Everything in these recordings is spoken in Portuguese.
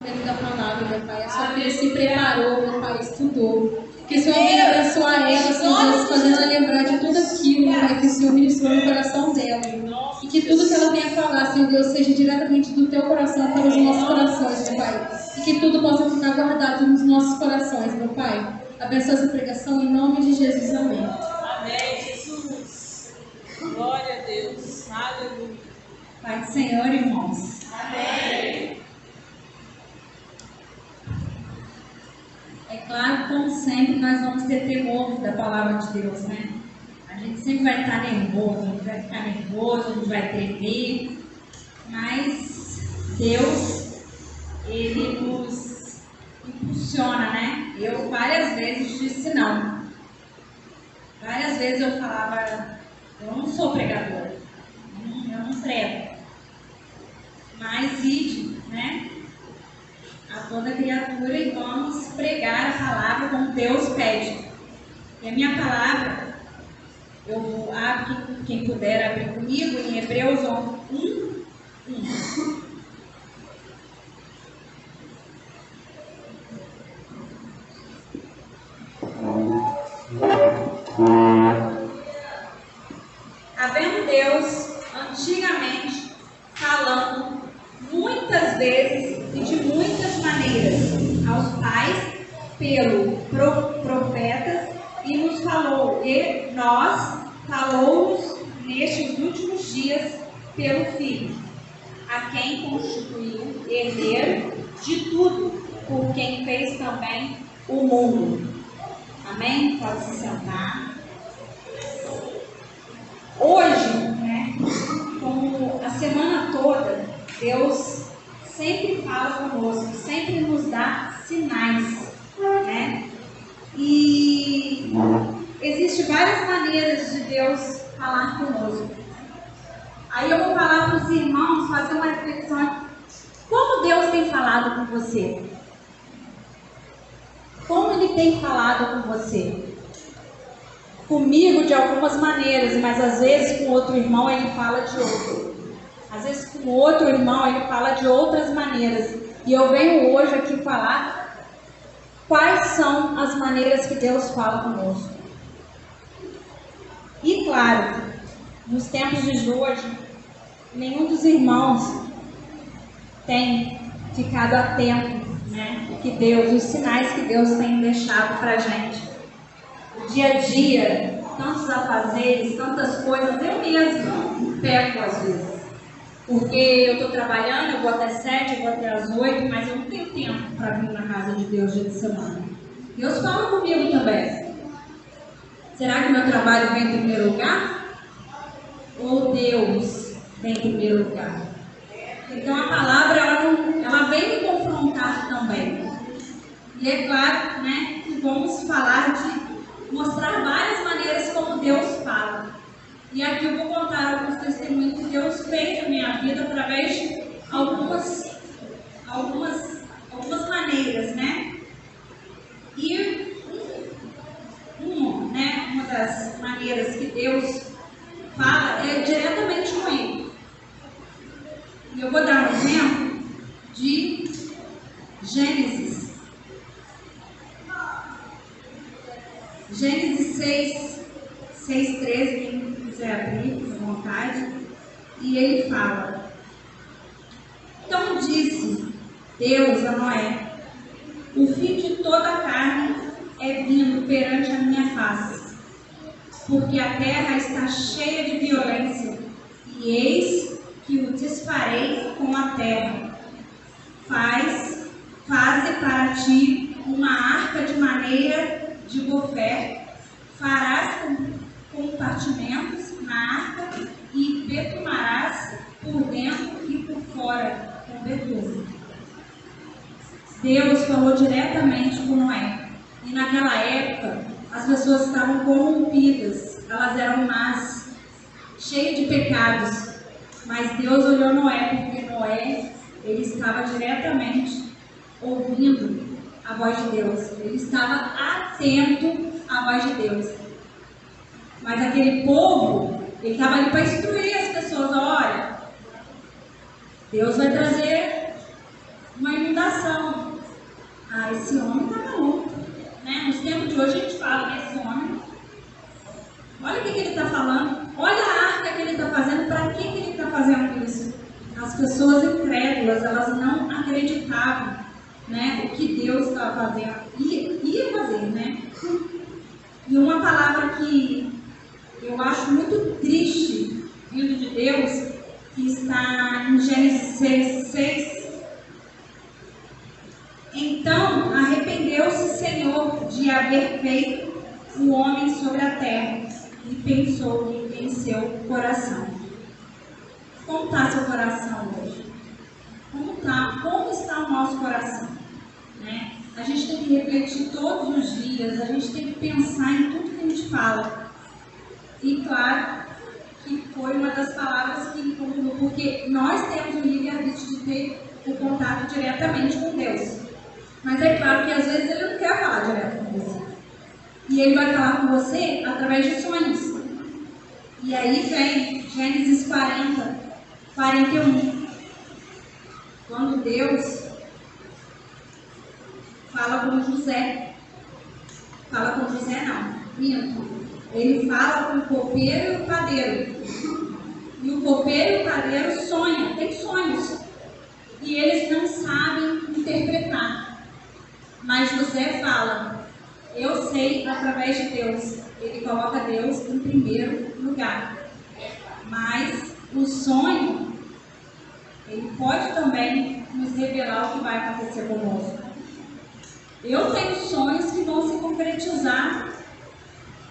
Da palavra, meu Pai, só que ele se preparou, meu Pai, estudou. Que o Senhor venha abençoar ela, Senhor Jesus, fazendo ela lembrar de tudo aquilo, meu Pai, que o Senhor ministrou no coração dela. E que tudo que ela venha falar, Senhor Deus, seja diretamente do teu coração para os nossos corações, meu Pai. E que tudo possa ficar guardado nos nossos corações, meu Pai. Abençoa essa pregação em nome de Jesus. Amém. Amém, Jesus. Glória a Deus. Aleluia. Pai do Senhor, irmãos. Amém. É claro, como sempre, nós vamos ter temor da palavra de Deus, né? A gente sempre vai estar nervoso, a gente vai ficar nervoso, a gente vai tremer, mas Deus, Ele nos impulsiona, né? Eu várias vezes disse não. Várias vezes eu falava, eu não sou pregadora, eu não prego, mas ide, né? A toda criatura e vamos pregar a palavra como Deus pede. E a minha palavra, eu vou abrir, quem puder abrir comigo, em Hebreus 1:1. Havendo Deus antigamente falando muitas vezes e de muitas maneiras aos pais pelo profetas e nos falou, e nós falou-nos nestes últimos dias pelo Filho, a quem constituiu herdeiro de tudo, por quem fez também o mundo. Amém? Pode se sentar. Hoje, né, como a semana toda, Deus sempre fala conosco, sempre nos dá sinais, né? E existem várias maneiras de Deus falar conosco. Aí eu vou falar para os irmãos, fazer uma reflexão. Como Deus tem falado com você? Como Ele tem falado com você? Comigo de algumas maneiras, mas às vezes com outro irmão Ele fala de outro. Às vezes com outro irmão Ele fala de outras maneiras. E eu venho hoje aqui falar quais são as maneiras que Deus fala conosco. E claro, nos tempos de hoje, nenhum dos irmãos tem ficado atento, né? Que Deus, os sinais que Deus tem deixado para a gente. Dia a dia, tantos afazeres, tantas coisas, eu mesma pego às vezes. Porque eu estou trabalhando, eu vou até 7, eu vou até as 8, mas eu não tenho tempo para vir na casa de Deus dia de semana. Deus fala comigo também. Será que meu trabalho vem em primeiro lugar? Ou Deus vem em primeiro lugar? Então a palavra, ela vem me confrontar também. E é claro, né, que vamos falar de mostrar várias maneiras como Deus fala. E aqui eu vou contar alguns testemunhos que Deus fez na minha vida através de algumas maneiras, né? E uma das maneiras que Deus fala é diretamente com Ele. E eu vou dar um exemplo de Gênesis. Gênesis 6:13, quem quiser abrir, fica à vontade. E ele fala: então disse Deus a Noé: o fim de toda a carne é vindo perante a minha face, porque a terra está cheia de violência, e eis que o desfarei com a terra. Faze para ti uma arca de maneira de gofer, farás compartimentos na arca e betumarás por dentro e por fora com betume. Deus falou diretamente com Noé. E naquela época as pessoas estavam corrompidas, elas eram más, cheias de pecados. Mas Deus olhou Noé, porque Noé, ele estava diretamente ouvindo a voz de Deus. Ele estava atento à voz de Deus. Mas aquele povo, ele estava ali para instruir as pessoas. Olha, Deus vai trazer uma inundação observação. Ah, esse homem está maluco. Né? Nos tempos de hoje a gente fala, né? Esse homem, olha o que ele está falando, olha a arca que ele está fazendo, para que ele está fazendo isso? As pessoas incrédulas, elas não acreditavam, né, o que Deus estava fazendo, ia fazer, né? E uma palavra que eu acho muito triste, vindo de Deus, que está em Gênesis 6. Então arrependeu-se o Senhor de haver feito o homem sobre a terra e pensou em seu coração. Como está seu coração hoje? Como está o nosso coração? Né? A gente tem que refletir todos os dias, a gente tem que pensar em tudo que a gente fala. E claro que foi uma das palavras que me incomodou, porque nós temos o livre-arbítrio de ter o contato diretamente com Deus. Mas é claro que às vezes ele não quer falar direto com você. E ele vai falar com você através de sonhos. E aí vem Gênesis 41. Quando Deus fala com José. Fala com José não, minto. Ele fala com o copeiro e o padeiro. E o copeiro e o padeiro sonham, tem sonhos. E eles não sabem interpretar. Mas José fala, eu sei através de Deus. Ele coloca Deus em primeiro lugar. Mas o sonho, ele pode também nos revelar o que vai acontecer conosco. Eu tenho sonhos que vão se concretizar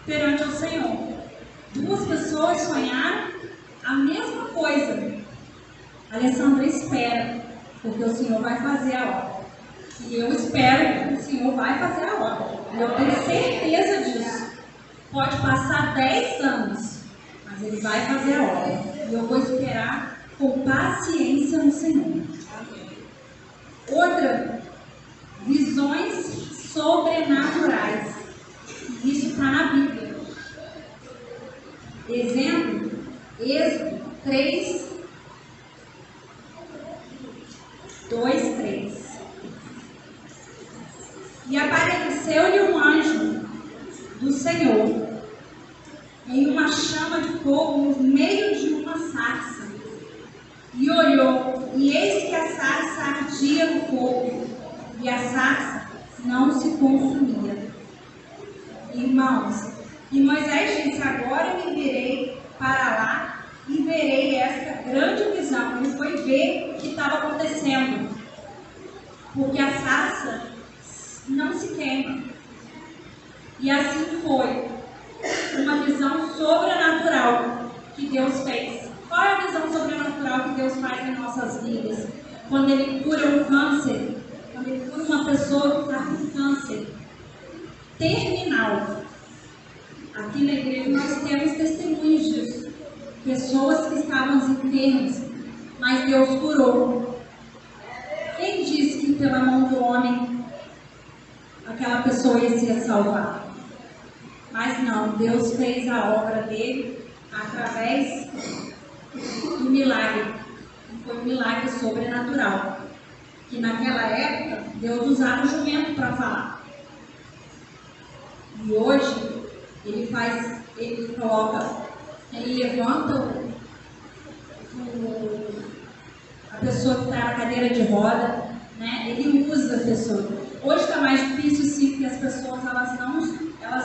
perante o Senhor. 2 pessoas sonharam a mesma coisa. A Alessandra espera, porque o Senhor vai fazer a obra. E eu espero que o Senhor vai fazer a obra. E eu tenho certeza disso. Pode passar 10 anos, mas Ele vai fazer a obra. E eu vou esperar com paciência no Senhor. Outra, visões sobrenaturais. Isso está na Bíblia. Exemplo, Êxodo 3, 2, 3. E apareceu-lhe um anjo do Senhor em uma chama de fogo no meio de uma sarça. E olhou, e eis que a sarça ardia no fogo, e a sarça não se consumia. Irmãos, e Moisés disse, agora me virei para lá e verei esta grande visão. Ele foi ver o que estava acontecendo, porque a sarça não se queima. E assim foi uma visão sobrenatural que Deus fez. Qual é a visão sobrenatural que Deus faz em nossas vidas? Quando Ele cura um câncer, quando Ele cura uma pessoa que está com câncer terminal. Aqui na igreja nós temos testemunhos disso. Pessoas que estavam enfermas, mas Deus curou. Quem disse que pela mão do homem aquela pessoa ia ser salvada? Mas não, Deus fez a obra dele através do milagre. E foi um milagre sobrenatural. Que naquela época Deus usava o jumento para falar. E hoje ele levanta a pessoa que está na cadeira de roda, né? Ele usa a pessoa. Hoje está mais difícil sim, porque as pessoas elas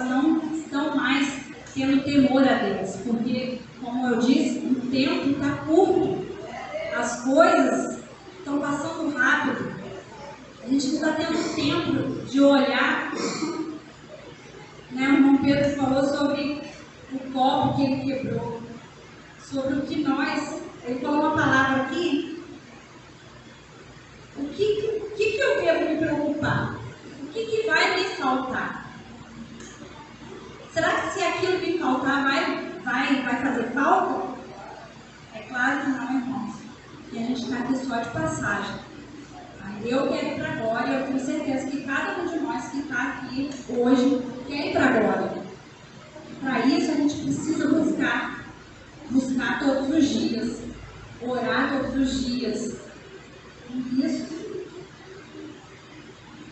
não estão mais tendo temor a Deus, porque, como eu disse, o tempo está curto, as coisas estão passando rápido, a gente não está tendo tempo de olhar. Né, o irmão Pedro falou sobre o copo que ele quebrou, sobre o que ele falou uma palavra aqui, o que eu devo me preocupar? O que vai me faltar? Será que se aquilo me faltar vai fazer falta? É claro que não, irmãos, e a gente está aqui só de passagem. Eu quero ir para a glória, eu tenho certeza que cada um de nós que está aqui hoje quer ir para a glória. Para isso a gente precisa buscar todos os dias, orar todos os dias. E isso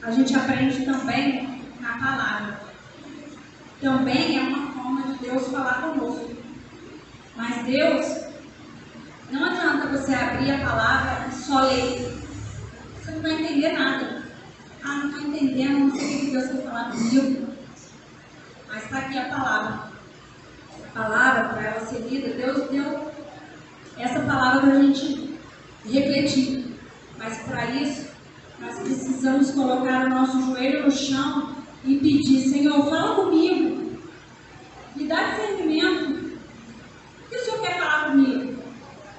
a gente aprende também na palavra. Também é uma forma de Deus falar conosco. Mas Deus, não adianta você abrir a palavra e só ler. Você não vai entender nada. Ah, não estou entendendo, não sei o que Deus quer falar comigo. Mas está aqui a palavra. A palavra, para ela ser lida, Deus deu essa palavra para a gente refletir. Mas para isso, nós precisamos colocar o nosso joelho no chão e pedir: Senhor, fala comigo. Me dá discernimento. O que o Senhor quer falar comigo?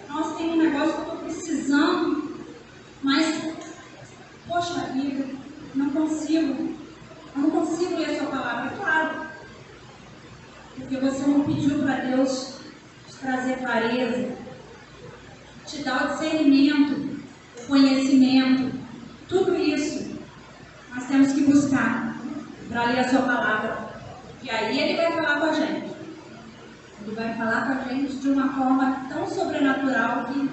Nossa, tem um negócio que eu estou precisando, mas, poxa vida, não consigo. Eu não consigo ler sua palavra, é claro. Porque você não pediu para Deus te trazer clareza, te dar o discernimento, o conhecimento, tudo isso nós temos que buscar para ler a sua palavra. E aí Ele vai falar com a gente. Ele vai falar com a gente de uma forma tão sobrenatural que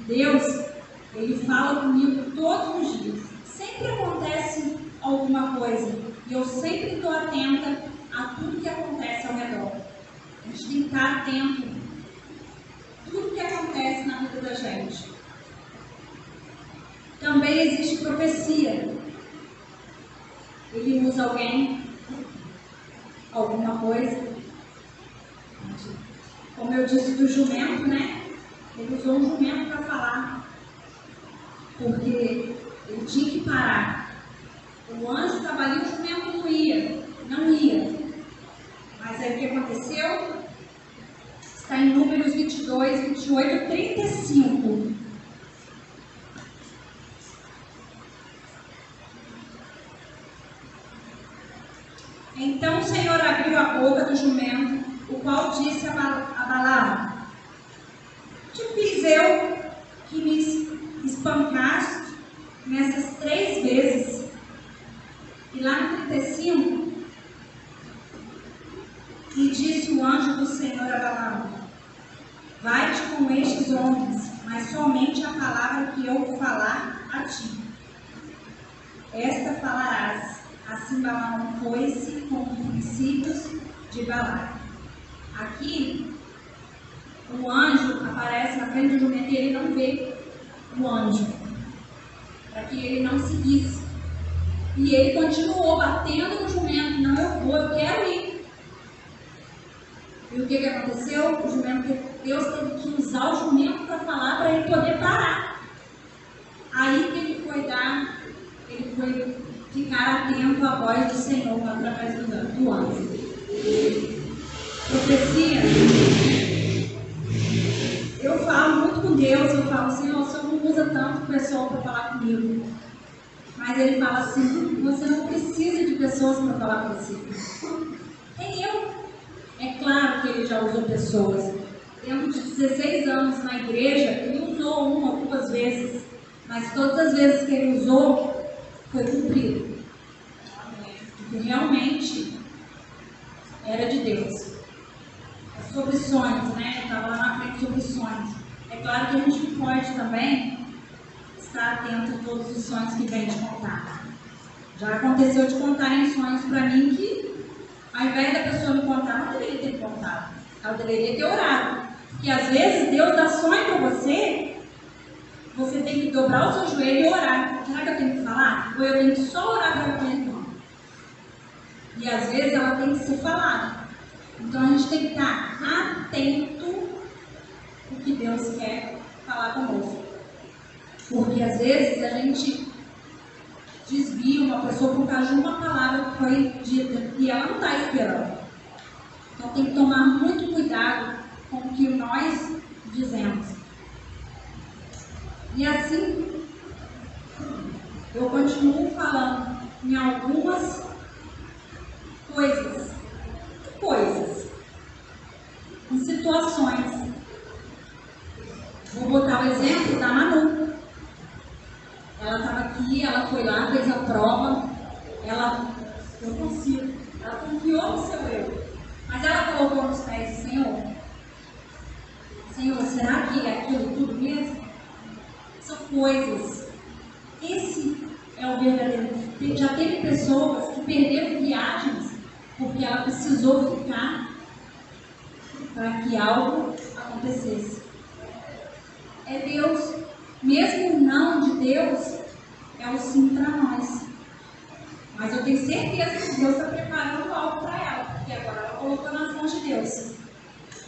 Deus, Ele fala comigo todos os dias. Sempre acontece alguma coisa e eu sempre estou atenta a tudo que acontece ao redor. A gente tem que estar atento a tudo que acontece na vida da gente. Também existe profecia. Ele usa alguém, alguma coisa. Como eu disse do jumento, né? Ele usou um jumento para falar. Porque ele tinha que parar. O anjo estava ali, o jumento não ia. Mas aí o que aconteceu? Está em Números 22, 28, 35. Então o Senhor abriu a boca do jumento, o qual disse a Balaão: te fiz eu que me espancaste nessas 3 vezes. E lá no 35, e disse o anjo do Senhor a Balaão: vai-te com estes homens, mas somente a palavra que eu falar a ti, esta falarás. Assim Balaão foi-se com os princípios de Balaque. Aqui, o anjo aparece na frente do jumento e ele não vê o anjo, para que ele não seguisse. E ele continuou batendo no jumento: não, eu vou, eu quero ir. E o que aconteceu? O jumento, Deus teve que usar o jumento para falar, para ele poder parar. Aí que ele foi ficar atento à voz do Senhor através do anjo. Profecia. Eu falo muito com Deus, eu falo: Senhor, o Senhor não usa tanto pessoa para falar comigo. Mas Ele fala assim: você não precisa de pessoas para falar com você. Tem eu. É claro que Ele já usou pessoas. Dentro de 16 anos na igreja, Ele usou 1 ou 2 vezes. Mas todas as vezes que Ele usou, foi cumprido. Porque realmente era de Deus. Sobre sonhos, né? Eu estava lá na frente sobre sonhos. É claro que a gente pode também estar atento a todos os sonhos que vem de contar. Já aconteceu de contarem sonhos para mim que, ao invés da pessoa me contar, não deveria ter contado. Ela deveria ter orado. Porque às vezes Deus dá sonho para você, você tem que dobrar o seu joelho e orar. Será que eu tenho que falar? Ou eu tenho que só orar para ela mesmo? E às vezes ela tem que ser falada. Então a gente tem que estar atento ao que Deus quer falar conosco. Porque às vezes a gente desvia uma pessoa por causa de uma palavra que foi dita e ela não está esperando. Então tem que tomar muito cuidado com o que nós dizemos. E assim, eu continuo falando em algumas coisas, em situações. Vou botar o exemplo da Manu. Ela estava aqui, ela foi lá, fez a prova, eu consigo, ela confiou no seu eu, mas ela colocou nos pés do Senhor. Senhor, será que é aquilo tudo mesmo? São coisas. Esse é o verdadeiro pessoas que perderam viagens porque ela precisou ficar para que algo acontecesse. É Deus. Mesmo o não de Deus é o sim para nós. Mas eu tenho certeza que Deus está preparando algo para ela, porque agora ela colocou nas mãos de Deus.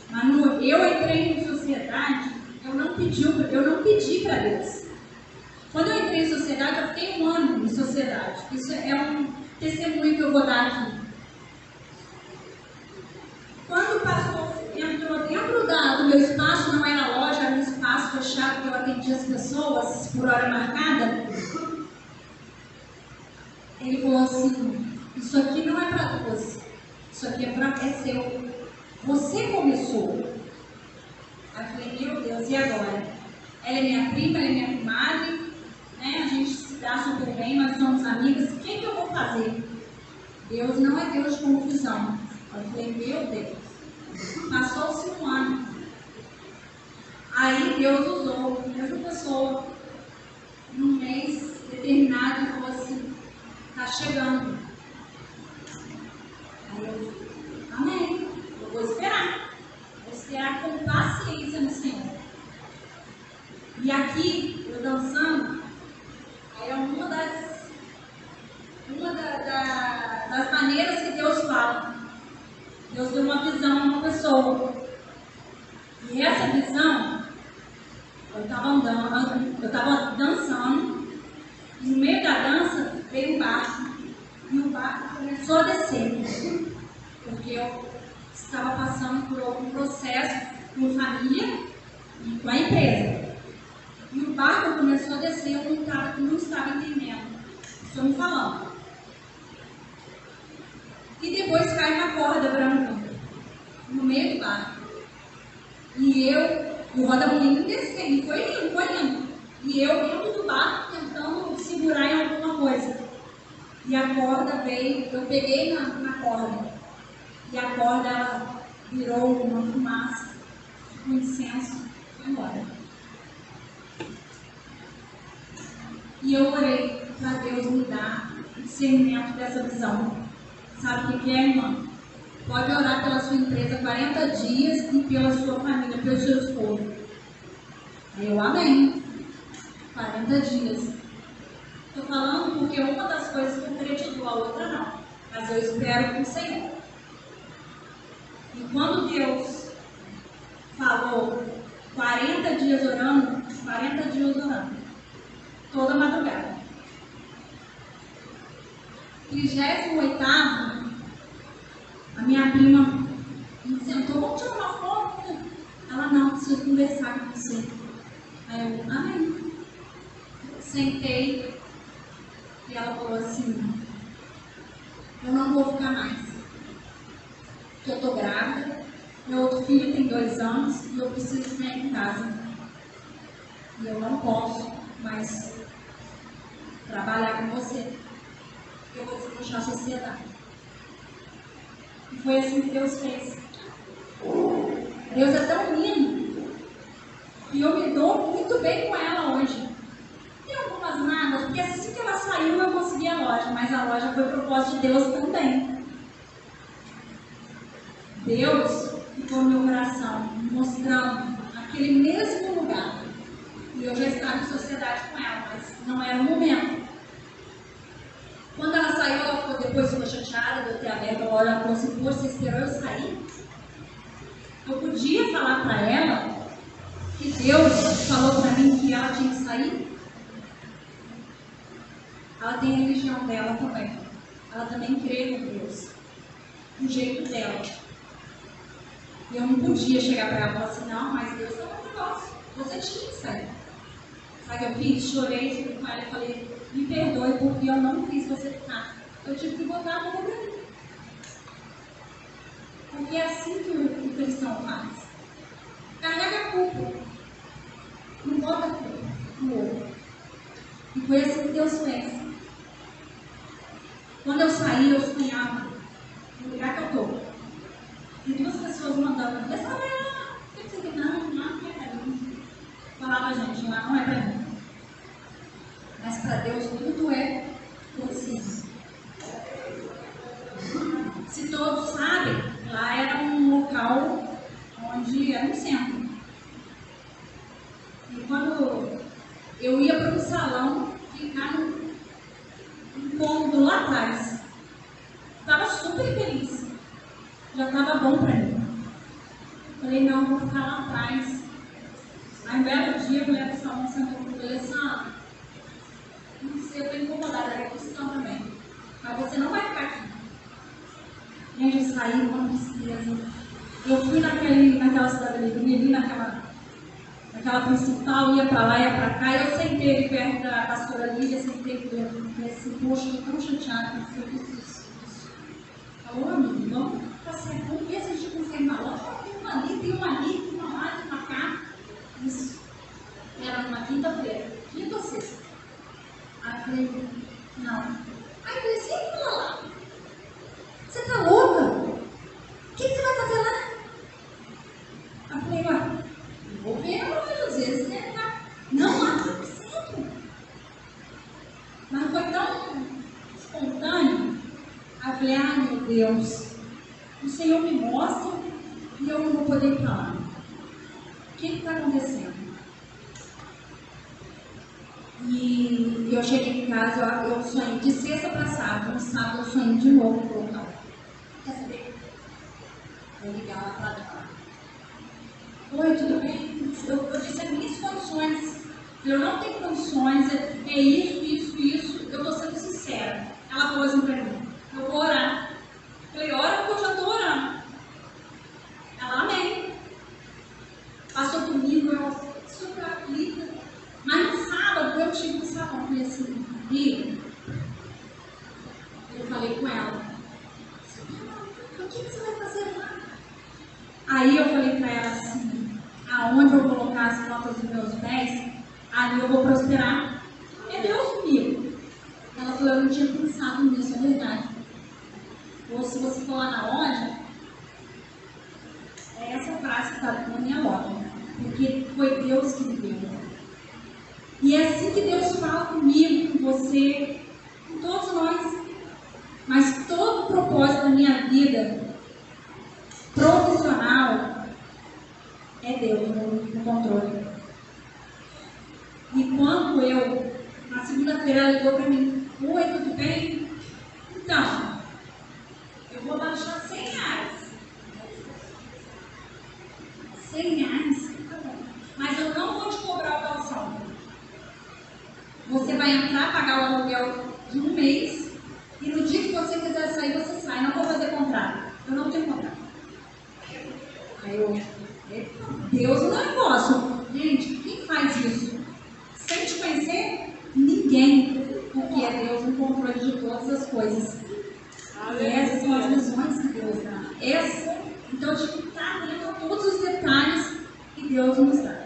Mas eu entrei em sociedade, eu não pedi para Deus. Quando eu entrei em sociedade, eu fiquei 1 ano em sociedade. Isso é um testemunho que eu vou dar aqui. Quando o pastor entrou dentro do meu espaço, não era loja, era um espaço fechado que eu atendia as pessoas por hora marcada, ele falou assim: isso aqui não é para você, isso aqui é seu. Você começou. Aí eu falei: meu Deus, e agora? Ela é minha prima, ela é minha comadre, né? A gente se dá super bem, nós somos amigas, o que eu vou fazer? Deus não é Deus de confusão. Eu falei: meu Deus. Passou-se 1 ano. Aí Deus usou a mesma pessoa num mês determinado e falou assim: está chegando. Aí eu falei: amém. Eu vou esperar. Vou esperar com paciência no Senhor. E aqui, eu dançando, aí é uma das maneiras que Deus fala. Deus deu uma visão a uma pessoa. E essa visão, eu estava dançando, e no meio da dança veio um barco. E o barco começou a descer. Porque eu estava passando por algum processo com família e com a empresa. E o barco começou a descer, eu não estava entendendo. Estou me falando. E depois cai uma corda branca no meio do barco. E o roda-moinho descendo, e foi lindo. E eu dentro do barco tentando segurar em alguma coisa. E a corda veio, eu peguei na corda. E a corda ela virou uma fumaça, um incenso, foi embora. E eu orei para Deus me dar o discernimento dessa visão. Sabe o que é, irmã? Pode orar pela sua empresa 40 dias e pela sua família, pelo seu esposo. Aí eu, amém. 40 dias. Estou falando porque uma das coisas concretizou, a outra não. Mas eu espero com o Senhor. E quando Deus falou 40 dias orando, 40 dias orando. Toda madrugada. 38º, a minha prima me sentou: vamos tirar uma foto? Ela: não, preciso conversar com você. Aí eu: amém. Sentei e ela falou assim: eu não vou ficar mais. Porque eu estou grávida, meu outro filho tem 2 anos e eu preciso ficar em casa. E eu não posso mais trabalhar com você. Eu vou desmanchar a sociedade. E foi assim que Deus fez. Deus é tão lindo e eu me dou muito bem com ela hoje. Tem algumas mágoas, porque assim que ela saiu eu consegui a loja, mas a loja foi propósito de Deus também. Deus ficou no meu coração, mostrando aquele mesmo lugar. E eu já estava em sociedade com ela, mas não era o momento. Quando ela saiu, ela depois ficou chateada de eu ter aberto a loja. Ela falou assim: pô, você esperou eu sair? Eu podia falar para ela que Deus falou para mim que ela tinha que sair? Ela tem a religião dela também. Ela também crê no Deus, do jeito dela. E eu não podia chegar para ela e falar assim: não, mas Deus é um negócio, você tinha que sair. Sabe o que eu fiz? Chorei, tive com ela e falei: me perdoe porque eu não fiz você ficar. Eu tive que botar a culpa para mim. Porque é assim que o cristão faz. Carrega a culpa. Não bota a culpa no outro. E foi assim que Deus fez. Quando eu saí, eu sonhava no lugar que eu estou. E 2 pessoas mandando: essa lá, o que você quer? Não é para mim. Falava: gente, lá não é para mim. Mas para Deus tudo é possível. onde era um centro. E quando eu ia para o salão, ficar num cômodo lá atrás, estava super feliz. Já estava bom para mim. Falei, não, vou ficar lá atrás. Aí um belo dia, a mulher do salão sentou comigo e falei assim, não sei, eu estou incomodada, era cristã também. Mas você não vai ficar aqui. Gente, eu saí com uma tristeza. Eu fui naquela cidade ali naquela principal, ia pra lá, ia pra cá. Eu sentei ali perto da pastora Lídia, sentei com ele assim, poxa, eu tô tão chateada com isso. Falou, amigo, vamos passear, vamos ver se a gente consegue uma loja. Tem uma ali, tem uma lá, tem uma cá. Isso. Era numa quinta-feira, quinta ou sexta. Aí eu falei, não. Aí eu falei, sempre lá. Você tá louca? O que você vai fazer lá? Aí eu falei, ué, vou ver a loja, às vezes, né? Não, lá tá no centro. Mas foi tão espontâneo. Aí eu falei, ai meu Deus, o Senhor me mostra e eu não vou poder ir pra lá. O que está acontecendo? E eu cheguei em casa, eu sonhei de sexta para sábado, no sábado eu sonhei de novo pro local. Quer saber? Vou ligar lá para cá. Oi, tudo bem? Eu disse as minhas condições. Eu não tenho condições, é isso. Eu estou sendo sincera. Ela falou assim para mim, eu vou orar. Eu falei, ora porque eu já estou orando. Ela, amém. Passou comigo, eu super aflita. Mas no sábado eu tive um salão, falei assim, e eu falei com ela, o que você vai fazer lá? Aí eu falei para ela assim, aonde eu colocar as notas dos meus pés, ali eu vou prosperar. É Deus comigo. Ela falou, eu não tinha pensado nisso, é verdade. Ou se você for lá na loja, é essa frase que está na minha loja, porque foi Deus que me deu. E é assim que Deus fala comigo, com você, com todos nós. Mas todo o propósito da minha vida profissional é Deus no controle. E quando na segunda-feira, ela ligou para mim, oi, tudo bem? Então, eu vou baixar R$100. R$100? Tá bom. Mas eu não vou te cobrar o calção. Você vai entrar, pagar o aluguel de um mês e no dia que você quiser sair, você sai. Não vou fazer contrato. Eu não tenho contrato. Aí Deus não é negócio. Gente, quem faz isso? Sem te conhecer? Ninguém. Porque é Deus no controle de todas as coisas. E essas são as visões que Deus dá. Então a gente está atento a todos os detalhes que Deus nos dá.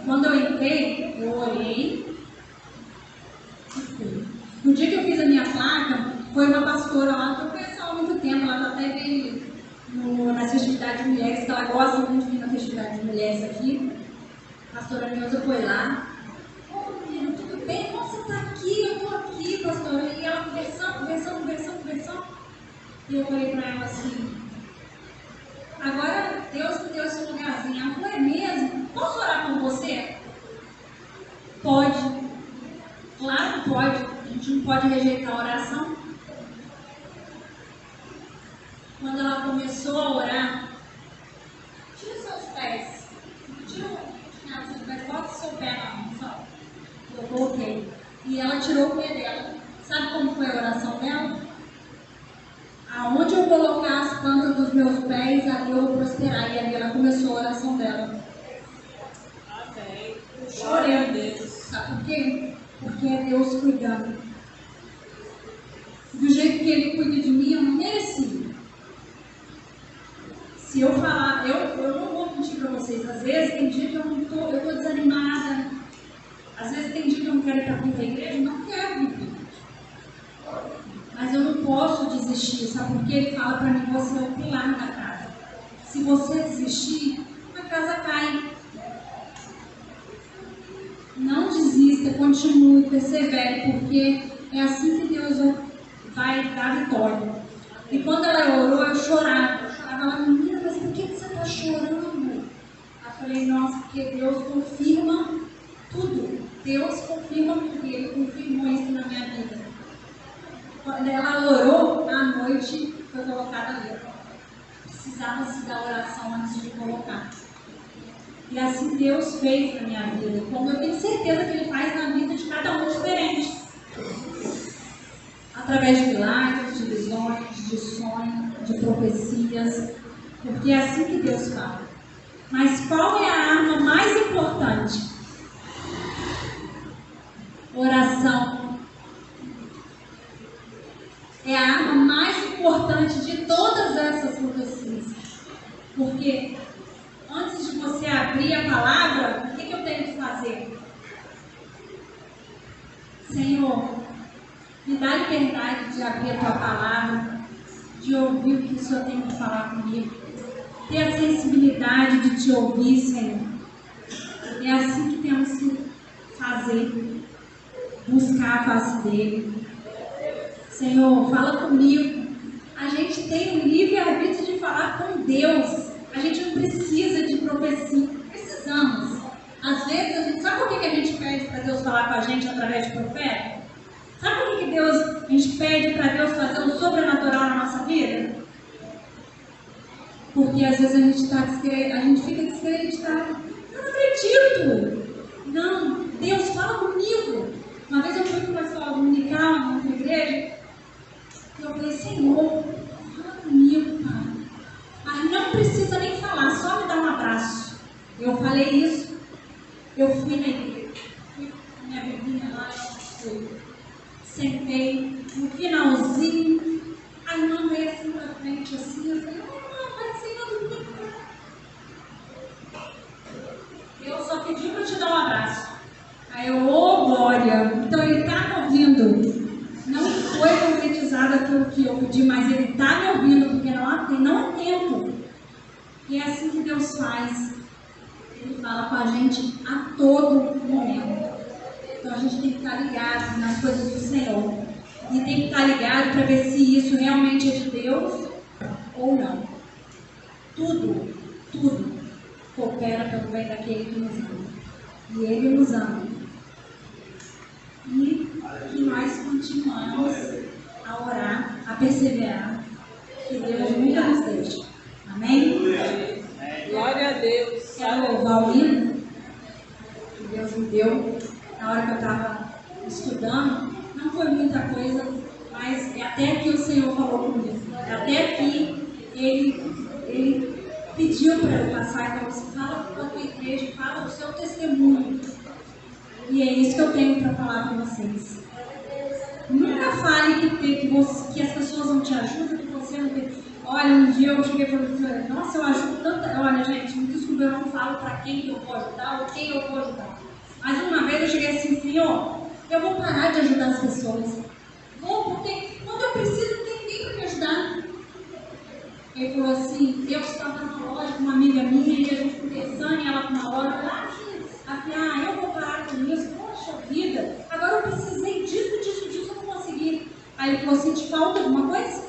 Quando eu entrei, eu olhei e fui. No dia que eu fiz a minha placa, foi uma pastora lá que eu conheço há muito tempo. Ela até veio na festividade de mulheres, que ela gosta muito de vir na festividade de mulheres aqui. A pastora Neuza foi lá. Ô menina, tudo bem? Como você está aqui? Eu estou aqui, pastora. E ela conversando. E eu falei para ela assim, agora Deus me deu esse lugarzinho. Ela falou, é mesmo? Posso orar com você? Pode. Claro que pode. A gente não pode rejeitar a oração. Quando ela começou a orar, tira seus pés. Tira seus pés. Bota seu pé na mão, só. Eu coloquei. E ela tirou o pé dela. Sabe como foi a oração dela? Aonde eu colocar as plantas dos meus pés, ali eu vou prosperar. E ali ela começou a oração dela. Amém. Chorei. Glória a Deus. Sabe por quê? Porque é Deus cuidando. Do jeito que Ele cuida de mim, eu não mereci. Se eu falar, eu não vou mentir para vocês. Às vezes tem dia que eu estou desanimada. Às vezes tem dia que eu não quero ir para a igreja, não quero vir. Mas eu não posso desistir, sabe? Porque Ele fala para mim, você é o pilar da casa. Se você desistir, a casa cai. Não desista, continue, persevere, porque é assim que Deus vai dar vitória. E quando ela orou, eu chorava. Ela falava, menina, mas por que você está chorando. Eu falei, nossa, porque Deus confirma tudo. Deus confirma tudo. E Ele confirmou isso na minha vida. Quando ela orou, à noite foi colocada ali. Precisava-se da oração antes de colocar. E assim Deus fez na minha vida. Como eu tenho certeza que Ele faz na vida de cada um diferente. Através de milagres, de visões, de sonhos, de profecias. Porque é assim que Deus fala. Mas qual é a arma mais importante? Oração. É a arma mais importante de todas essas profecias. Porque antes de você abrir a palavra, o que eu tenho que fazer? Senhor, me dá liberdade de abrir a tua palavra, de ouvir o que o Senhor tem que falar comigo. Ter a sensibilidade de te ouvir, Senhor. É assim que temos que fazer. Buscar a face dele. Senhor, fala comigo. A gente tem o livre-arbítrio de falar com Deus. A gente não precisa de profecia. Precisamos. Às vezes, a gente sabe por que a gente pede para Deus falar com a gente através de profeta? Sabe por que a gente pede para Deus fazer o sobrenatural na nossa vida? Porque às vezes a gente fica descreditado. Eu não acredito. Não, Deus fala comigo. Uma vez eu fui para uma escola dominical, numa igreja, e eu falei, Senhor, fala comigo, Pai. Mas não precisa nem falar, só me dá um abraço. Eu falei isso. Eu fui na igreja, fui com minha bebinha lá, eu sentei no finalzinho. A irmã veio assim pra frente, assim, eu falei, eu só pedi para te dar um abraço. Aí eu, glória. Então ele está me ouvindo. Não foi concretizado aquilo que eu pedi, mas ele está me ouvindo, porque não é tempo. E é assim que Deus faz. Ele fala com a gente a todo momento. Então a gente tem que estar ligado nas coisas do Senhor. E tem que estar ligado para ver se isso realmente é de Deus ou não. Tudo coopera pelo bem daquele que nos ama. E Ele nos ama. E que nós continuamos a orar, a perseverar. Que Deus nunca nos deixe. Amém? Glória a Deus. Quero louvar o hino que Deus me deu na hora que eu estava estudando. Não foi muita coisa, mas é até que o Senhor falou comigo. Até que Ele pediu para eu passar e falou assim, fala com a tua igreja, fala do seu testemunho. E é isso que eu tenho para falar com vocês. Nunca fale que as pessoas não te ajudam, que você não tem. Olha, um dia eu cheguei e falei, nossa, eu ajudo tanta. Olha, gente, me desculpa, eu não falo para quem eu vou ajudar ou quem eu vou ajudar. Mas uma vez eu cheguei assim, Senhor, eu vou parar de ajudar as pessoas. Porque quando eu preciso, não tem ninguém para me ajudar. Ele falou assim, eu estava numa loja com uma amiga minha e a gente conversando e ela com uma loja. Eu vou parar com isso. Poxa vida, agora eu precisei disso, eu não consegui. Aí ele falou assim, te falta alguma coisa?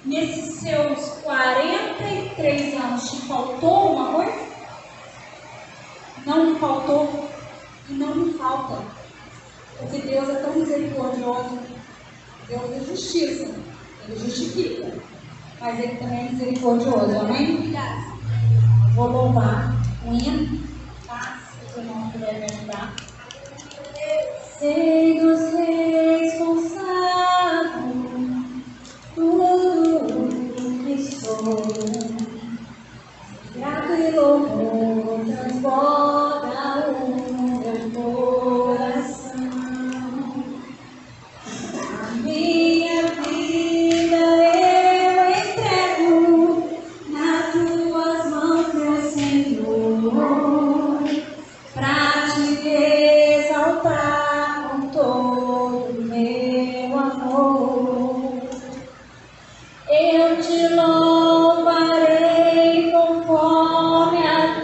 Nesses seus 43 anos, te faltou alguma coisa? Não me faltou e não me falta. Porque Deus é tão misericordioso. Deus é justiça. Ele justifica, mas Ele também é misericordioso, amém? Vou louvar o hino, tá? Se o irmão puder me ajudar. Sei dos reis consagro tudo que sou, grato e louvor transborda o meu coração. A minha vida eu entrego nas tuas mãos, meu Senhor, pra te exaltar com todo o meu amor. Eu te louvarei conforme a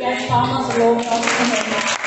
E as palmas louvam ao Senhor.